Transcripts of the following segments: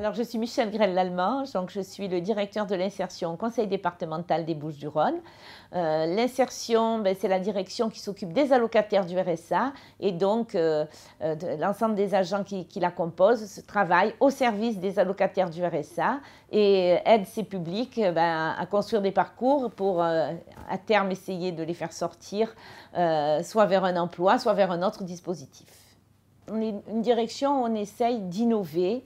Alors, je suis Michèle Grelle-Lallemand, donc je suis le directeur de l'insertion au Conseil départemental des Bouches-du-Rhône. L'insertion, c'est la direction qui s'occupe des allocataires du RSA et donc l'ensemble des agents qui la composent travaillent au service des allocataires du RSA et aident ces publics à construire des parcours pour à terme essayer de les faire sortir soit vers un emploi, soit vers un autre dispositif. On est une direction où on essaye d'innover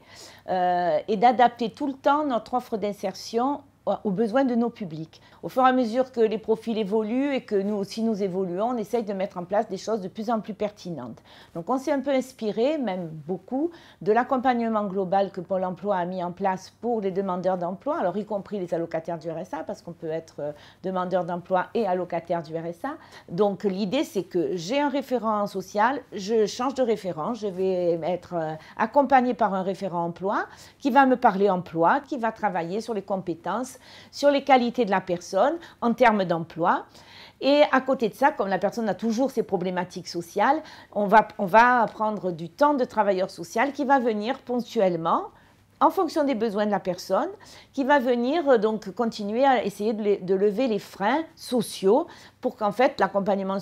et d'adapter tout le temps notre offre d'insertion aux besoins de nos publics. Au fur et à mesure que les profils évoluent et que nous aussi nous évoluons, on essaye de mettre en place des choses de plus en plus pertinentes. Donc on s'est un peu inspiré, même beaucoup, de l'accompagnement global que Pôle emploi a mis en place pour les demandeurs d'emploi, alors y compris les allocataires du RSA, parce qu'on peut être demandeur d'emploi et allocataire du RSA. Donc l'idée, c'est que j'ai un référent social, je change de référent, je vais être accompagné par un référent emploi qui va me parler emploi, qui va travailler sur les compétences, sur les qualités de la personne en termes d'emploi. Et à côté de ça, comme la personne a toujours ses problématiques sociales, on va prendre du temps de travailleur social qui va venir ponctuellement, en fonction des besoins de la personne, qui va venir donc continuer à essayer de lever les freins sociaux pour qu'en fait l'accompagnement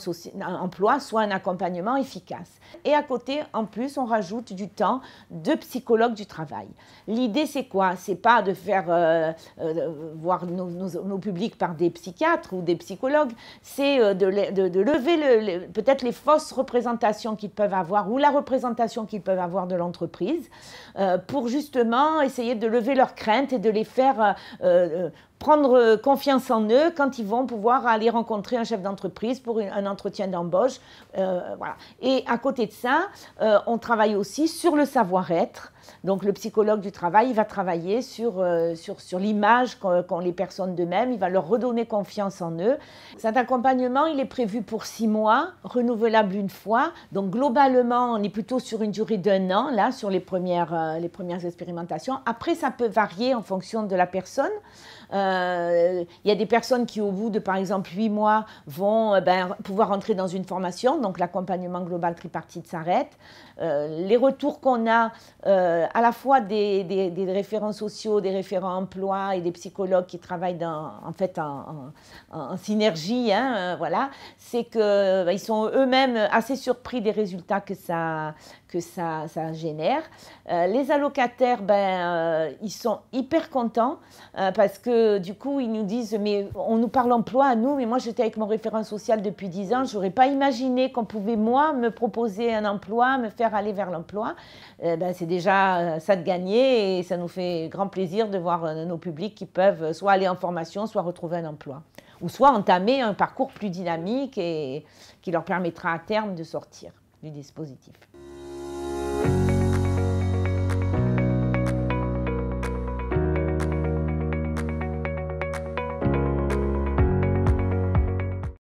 emploi soit un accompagnement efficace. Et à côté, en plus, on rajoute du temps de psychologue du travail. L'idée, c'est quoi? C'est pas de faire voir nos publics par des psychiatres ou des psychologues, c'est de lever peut-être les fausses représentations qu'ils peuvent avoir ou la représentation qu'ils peuvent avoir de l'entreprise pour justement essayer de lever leurs craintes et de les faire prendre confiance en eux quand ils vont pouvoir aller rencontrer un chef d'entreprise pour un entretien d'embauche. Voilà. Et à côté de ça, on travaille aussi sur le savoir-être. Donc le psychologue du travail, il va travailler sur l'image qu'ont les personnes d'eux-mêmes, il va leur redonner confiance en eux. Cet accompagnement, il est prévu pour 6 mois, renouvelable une fois. Donc globalement, on est plutôt sur une durée d'1 an, là, sur les premières expérimentations. Après, ça peut varier en fonction de la personne. Il y a des personnes qui, au bout de, par exemple, 8 mois, vont pouvoir entrer dans une formation, donc l'accompagnement global tripartite s'arrête. Les retours qu'on a, à la fois des référents sociaux, des référents emploi et des psychologues qui travaillent en synergie, voilà, c'est qu'ils sont eux-mêmes assez surpris des résultats que ça génère. Les allocataires, ils sont hyper contents parce que du coup, ils nous disent « mais on nous parle emploi à nous, mais moi j'étais avec mon référent social depuis 10 ans, je n'aurais pas imaginé qu'on pouvait moi me proposer un emploi, me faire aller vers l'emploi ». C'est déjà ça de gagner et ça nous fait grand plaisir de voir nos publics qui peuvent soit aller en formation, soit retrouver un emploi ou soit entamer un parcours plus dynamique et qui leur permettra à terme de sortir du dispositif.